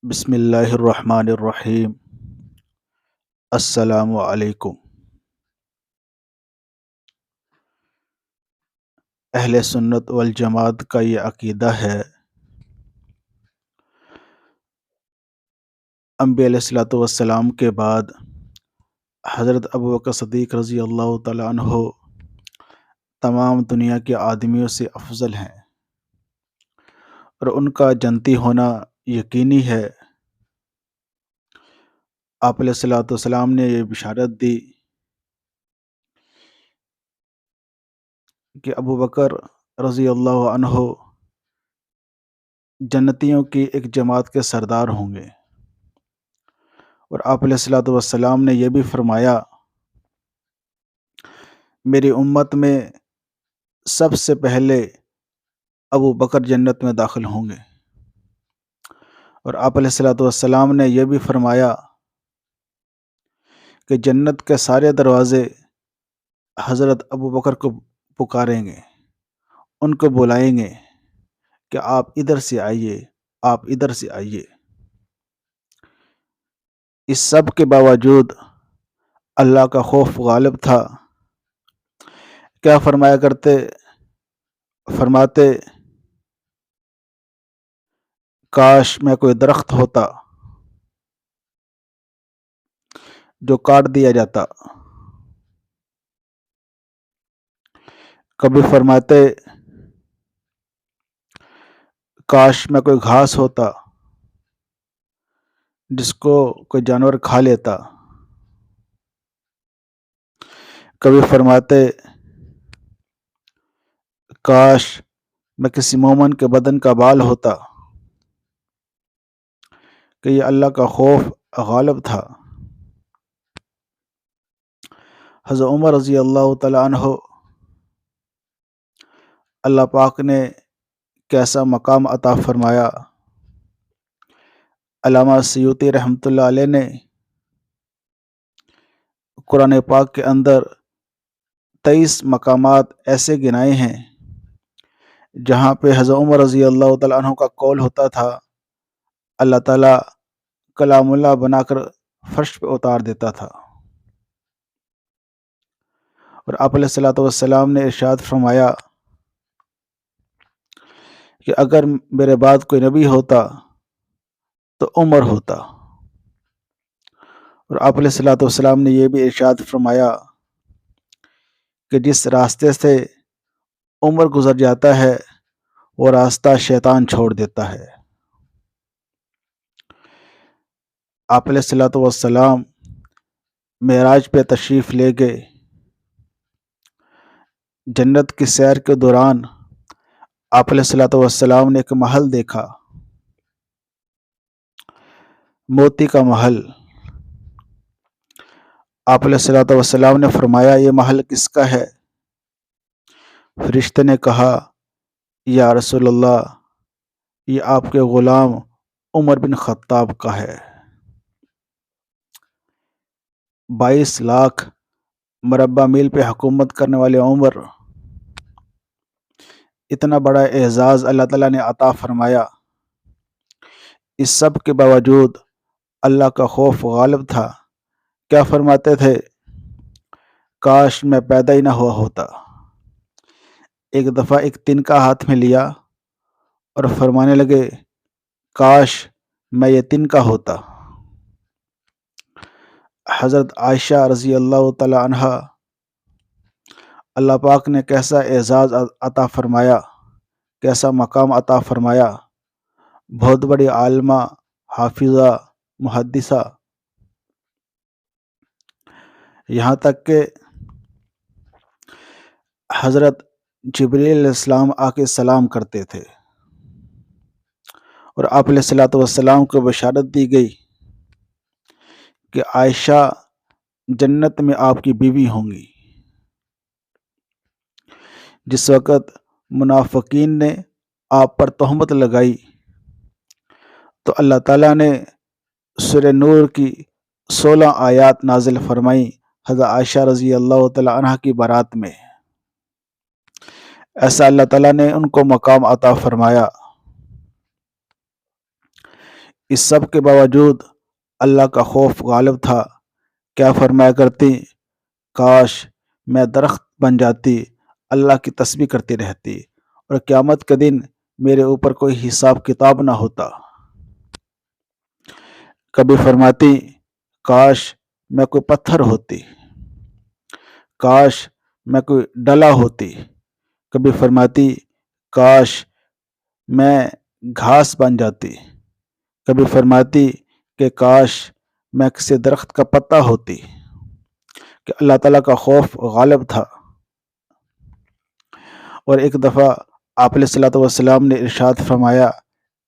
بسم اللہ الرحمن الرحیم۔ السلام علیکم۔ اہل سنت والجماعت کا یہ عقیدہ ہے، انبیاء علیہ الصلوۃ والسلام کے بعد حضرت ابوبکر صدیق رضی اللہ تعالیٰ عنہ تمام دنیا کے آدمیوں سے افضل ہیں، اور ان کا جنتی ہونا یقینی ہے۔ آپ علیہ الصلوۃ والسلام نے یہ بشارت دی کہ ابوبکر رضی اللہ عنہ جنتیوں کی ایک جماعت کے سردار ہوں گے، اور آپ علیہ الصلوۃ والسلام نے یہ بھی فرمایا، میری امت میں سب سے پہلے ابو بکر جنت میں داخل ہوں گے، اور آپ علیہ الصلوۃ والسلام نے یہ بھی فرمایا کہ جنت کے سارے دروازے حضرت ابو بکر کو پکاریں گے، ان کو بلائیں گے کہ آپ ادھر سے آئیے، آپ ادھر سے آئیے۔ اس سب کے باوجود اللہ کا خوف غالب تھا۔ کیا فرماتے کاش میں کوئی درخت ہوتا جو کاٹ دیا جاتا، کبھی فرماتے کاش میں کوئی گھاس ہوتا جس کو کوئی جانور کھا لیتا، کبھی فرماتے کاش میں کسی مومن کے بدن کا بال ہوتا، کہ یہ اللہ کا خوف غالب تھا۔ حضرت عمر رضی اللہ تعالیٰ عنہ، اللہ پاک نے کیسا مقام عطا فرمایا۔ علامہ سیوطی رحمۃ اللہ علیہ نے قرآن پاک کے اندر 23 مقامات ایسے گنائے ہیں جہاں پہ حضرت عمر رضی اللہ تعالیٰ عنہ کا قول ہوتا تھا، اللہ تعالیٰ کلام اللہ بنا کر فرش پہ اتار دیتا تھا، اور آپ علیہ الصلوۃ والسلام نے ارشاد فرمایا کہ اگر میرے بعد کوئی نبی ہوتا تو عمر ہوتا، اور آپ علیہ الصلوۃ والسلام نے یہ بھی ارشاد فرمایا کہ جس راستے سے عمر گزر جاتا ہے وہ راستہ شیطان چھوڑ دیتا ہے۔ آپ علیہ الصلوۃ والسلام معراج پہ تشریف لے گئے۔ جنت کی سیر کے دوران آپ علیہ الصلوۃ والسلام نے ایک محل دیکھا، موتی کا محل۔ آپ علیہ الصلوۃ والسلام نے فرمایا، یہ محل کس کا ہے؟ فرشتے نے کہا، یا رسول اللہ، یہ آپ کے غلام عمر بن خطاب کا ہے۔ 22 لاکھ مربع میل پہ حکومت کرنے والے عمر، اتنا بڑا اعزاز اللہ تعالیٰ نے عطا فرمایا۔ اس سب کے باوجود اللہ کا خوف غالب تھا۔ کیا فرماتے تھے؟ کاش میں پیدا ہی نہ ہوا ہوتا۔ ایک دفعہ ایک تنکا ہاتھ میں لیا اور فرمانے لگے، کاش میں یہ تنکا ہوتا۔ حضرت عائشہ رضی اللہ تعالی عنہا، اللہ پاک نے کیسا اعزاز عطا فرمایا، کیسا مقام عطا فرمایا، بہت بڑی عالمہ، حافظہ، محدثہ، یہاں تک کہ حضرت جبریل علیہ السلام آ کے سلام کرتے تھے، اور آپ علیہ الصلوۃ والسلام کو بشارت دی گئی کہ عائشہ جنت میں آپ کی بیوی ہوں گی۔ جس وقت منافقین نے آپ پر تہمت لگائی تو اللہ تعالیٰ نے سورہ نور کی 16 آیات نازل فرمائی حضرت عائشہ رضی اللہ تعالی عنہ کی بارات میں۔ ایسا اللہ تعالیٰ نے ان کو مقام عطا فرمایا۔ اس سب کے باوجود اللہ کا خوف غالب تھا۔ کیا فرمایا کرتی، کاش میں درخت بن جاتی، اللہ کی تسبیح کرتی رہتی اور قیامت کے دن میرے اوپر کوئی حساب کتاب نہ ہوتا۔ کبھی فرماتی، کاش میں کوئی پتھر ہوتی، کاش میں کوئی ڈلا ہوتی۔ کبھی فرماتی، کاش میں گھاس بن جاتی۔ کبھی فرماتی کہ کاش میں کسی درخت کا پتا ہوتی، کہ اللہ تعالیٰ کا خوف غالب تھا۔ اور ایک دفعہ آپ علیہ الصلوۃ والسلام نے ارشاد فرمایا،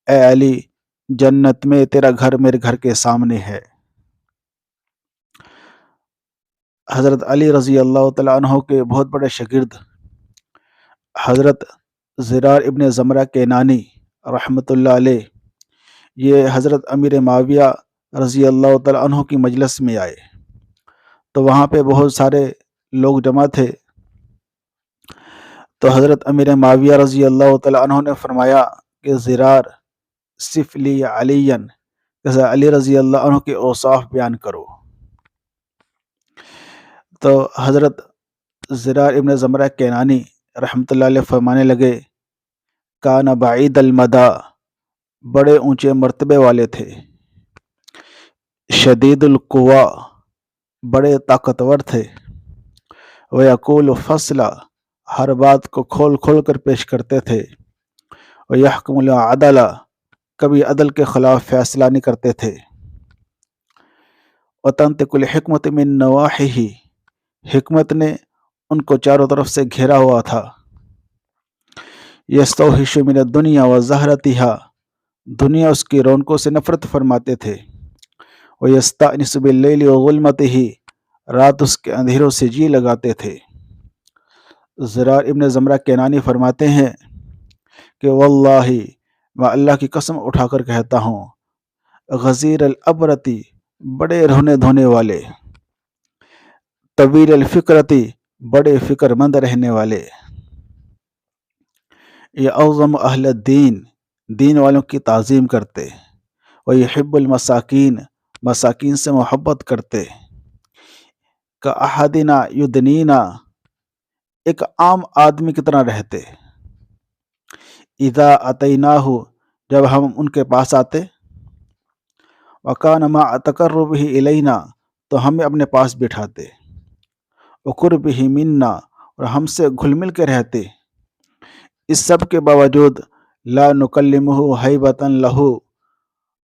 اے علی، جنت میں تیرا گھر میرے گھر کے سامنے ہے۔ حضرت علی رضی اللہ تعالیٰ عنہ کے بہت بڑے شاگرد حضرت زرار ابن زمرہ کینانی رحمۃ اللہ علیہ، یہ حضرت امیر معاویہ رضی اللہ تعالیٰ عنہ کی مجلس میں آئے تو وہاں پہ بہت سارے لوگ جمع تھے۔ تو حضرت امیر معاویہ رضی اللہ تعالیٰ عنہ نے فرمایا کہ زرار، صف لی علین، جیسے علی رضی اللہ عنہ کے اوصاف بیان کرو۔ تو حضرت زرار ابن زمرہ کینانی رحمۃ اللہ علیہ فرمانے لگے، کان بعید المدی، بڑے اونچے مرتبے والے تھے، شدید القوا، بڑے طاقتور تھے، ویقول فصلا، ہر بات کو کھول کھول کر پیش کرتے تھے، ویحکم العدل، کبھی عدل کے خلاف فیصلہ نہیں کرتے تھے، وتنطق الحکمت من نواحیہ، حکمت نے ان کو چاروں طرف سے گھیرا ہوا تھا، یستوحش من الدنیا وزہرتہا، دنیا اس کی رونقوں سے نفرت فرماتے تھے، ویستأنس باللیل وظلمتہ، رات اس کے اندھیروں سے جی لگاتے تھے۔ زرار ابن زمرہ کینانی فرماتے ہیں کہ واللہ، میں اللہ کی قسم اٹھا کر کہتا ہوں، غزیر الابرتی، بڑے رونے دھونے والے، طویل الفکرتی، بڑے فکر مند رہنے والے، یہ اعظم اہل الدین، دین والوں کی تعظیم کرتے، ویحب المساکین، مساکین سے محبت کرتے، کاحدنا یدنینا، ایک عام آدمی کی طرح رہتے، اذا اتیناہ، جب ہم ان کے پاس آتے، وکان مع تقربہ الینا، تو ہمیں اپنے پاس بٹھاتے، وقربہ منا، اور ہم سے گھل مل کے رہتے، اس سب کے باوجود لا نکلمہ ہیبۃ لہ،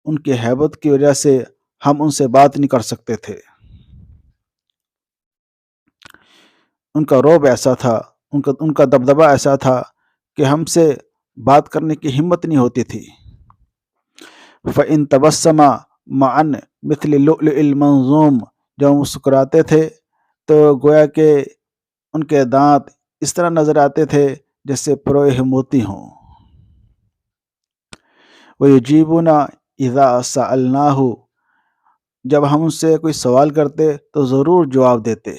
ان کی ہیبت کی وجہ سے ہم ان سے بات نہیں کر سکتے تھے، ان کا رعب ایسا تھا، ان کا دبدبہ ایسا تھا کہ ہم سے بات کرنے کی ہمت نہیں ہوتی تھی۔ فَإِن تَبَسَّمَ مَعًا مِثْلِ اللُّؤْلُؤِ الْمَنْضُومِ، جب ہم مسکراتے تھے تو گویا کہ ان کے دانت اس طرح نظر آتے تھے جیسے پروئے موتی ہوں۔ وَيُجِيبُونَ إِذَا سَأَلْنَاهُ، جب ہم ان سے کوئی سوال کرتے تو ضرور جواب دیتے۔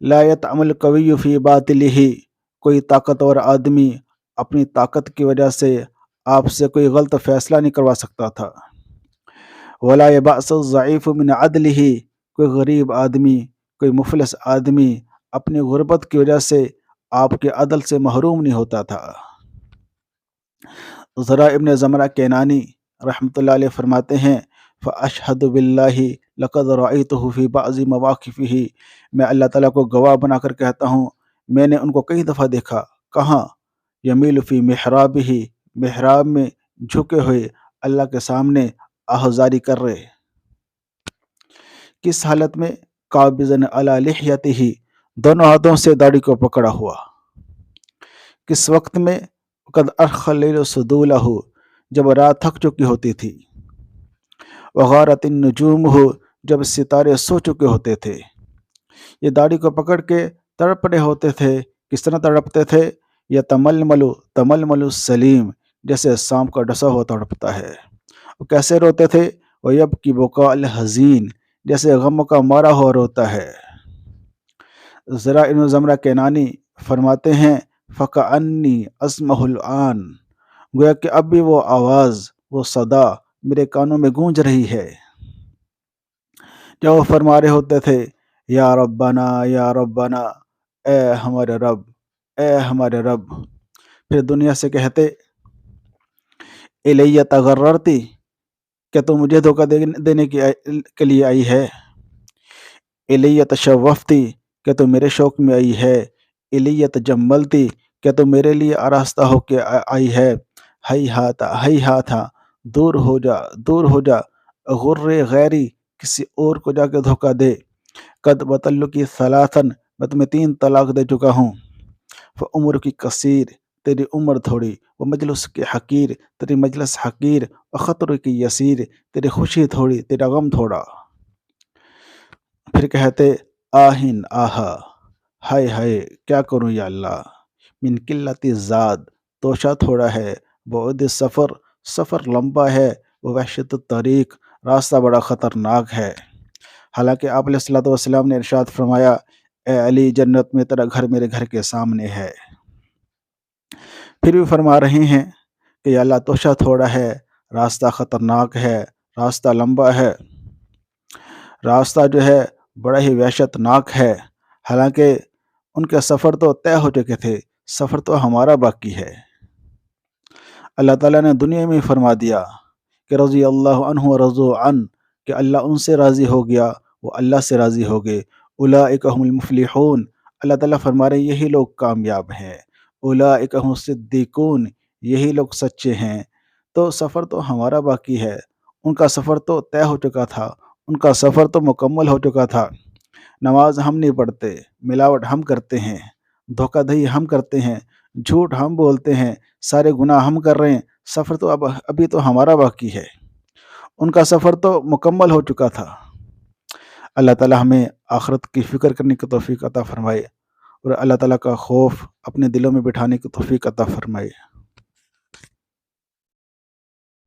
لا يطعن القوی فی باطلہ، کوئی طاقتور آدمی اپنی طاقت کی وجہ سے آپ سے کوئی غلط فیصلہ نہیں کروا سکتا تھا۔ ولا یبأس الضعیف من عدلہ، کوئی غریب آدمی، کوئی مفلس آدمی اپنی غربت کی وجہ سے آپ کے عدل سے محروم نہیں ہوتا تھا۔ زرار ابن زمرہ کینانی رحمۃ اللہ علیہ فرماتے ہیں، فأشہد باللہ لقد رأیتہ فی بعض مواقفہ، میں اللہ تعالیٰ کو گواہ بنا کر کہتا ہوں، میں نے ان کو کئی دفعہ دیکھا، کہاں؟ یمیل فی محرابہ، محراب میں جھکے ہوئے اللہ کے سامنے آہذاری کر رہے۔ کس حالت میں؟ قابضاً علی لحیتہ، دونوں ہاتھوں سے داڑھی کو پکڑا ہوا۔ کس وقت میں؟ قد ارخى اللیل سدولہ، جب رات تھک چکی ہوتی تھی، وغارت النجوم، جب ستارے سو چکے ہوتے تھے۔ یہ داڑھی کو پکڑ کے تڑپ رہے ہوتے تھے۔ کس طرح تڑپتے تھے؟ یتململ تململ السلیم، جیسے سانپ کا ڈسا ہوا تڑپتا ہے۔ وہ کیسے روتے تھے؟ ویبکی بکاء الحزین، جیسے غم کا مارا ہوا روتا ہے۔ زرار ابن زمرہ کینانی فرماتے ہیں، فکأنی اسمع الآن، گویا کہ اب بھی وہ آواز، وہ صدا میرے کانوں میں گونج رہی ہے جب وہ فرما رہے ہوتے تھے یا ربنا یا ربنا، اے ہمارے رب، اے ہمارے رب۔ پھر دنیا سے کہتے الیہ تغررتی، کیا تو مجھے دھوکہ دینے کے لیے آئی ہے؟ الیہ تشوفتی، کیا تو میرے شوق میں آئی ہے؟ الیہ تجملتی، کیا تو میرے لیے آراستہ ہو کے آئی ہے؟ ہی ہاتھا، دور ہو جا، دور ہو جا، غر غیری، کسی اور کو جا کے دھوکہ دے۔ قد بطلقی ثلاثن، میں تمہیں 3 طلاق دے چکا ہوں۔ فعمر کی کثیر، تیری عمر تھوڑی، وہ مجلس کی حقیر، تیری مجلس حقیر، وخطر کی یسیر، تیری خوشی تھوڑی، تیرا غم تھوڑا۔ پھر کہتے آہن آہا، ہائے ہائے کیا کروں یا اللہ، من قلت زاد، توشہ تھوڑا ہے، بعد سفر، سفر لمبا ہے، وہ وحشت الطریق، راستہ بڑا خطرناک ہے۔ حالانکہ آپ علیہ الصلوۃ والسلام نے ارشاد فرمایا اے علی، جنت میں تیرا گھر میرے گھر کے سامنے ہے۔ پھر بھی فرما رہے ہیں کہ یا اللہ توشہ تھوڑا ہے، راستہ خطرناک ہے، راستہ لمبا ہے، راستہ جو ہے بڑا ہی وحشت ناک ہے۔ حالانکہ ان کے سفر تو طے ہو چکے تھے، سفر تو ہمارا باقی ہے۔ اللہ تعالیٰ نے دنیا میں فرما دیا کہ رضی اللہ عنہ و رضوا عن، کہ اللہ ان سے راضی ہو گیا، وہ اللہ سے راضی ہو گئے۔ اولئک هم المفلحون، اللہ تعالیٰ فرما رہے ہیں یہی لوگ کامیاب ہیں۔ اولئک هم الصدیقون، یہی لوگ سچے ہیں۔ تو سفر تو ہمارا باقی ہے، ان کا سفر تو طے ہو چکا تھا، ان کا سفر تو مکمل ہو چکا تھا۔ نماز ہم نہیں پڑھتے، ملاوٹ ہم کرتے ہیں، دھوکہ دہی ہم کرتے ہیں، جھوٹ ہم بولتے ہیں، سارے گناہ ہم کر رہے ہیں، سفر تو ابھی تو ہمارا باقی ہے، ان کا سفر تو مکمل ہو چکا تھا۔ اللہ تعالی ہمیں آخرت کی فکر کرنے کی توفیق عطا فرمائے، اور اللہ تعالیٰ کا خوف اپنے دلوں میں بٹھانے کی توفیق عطا فرمائے۔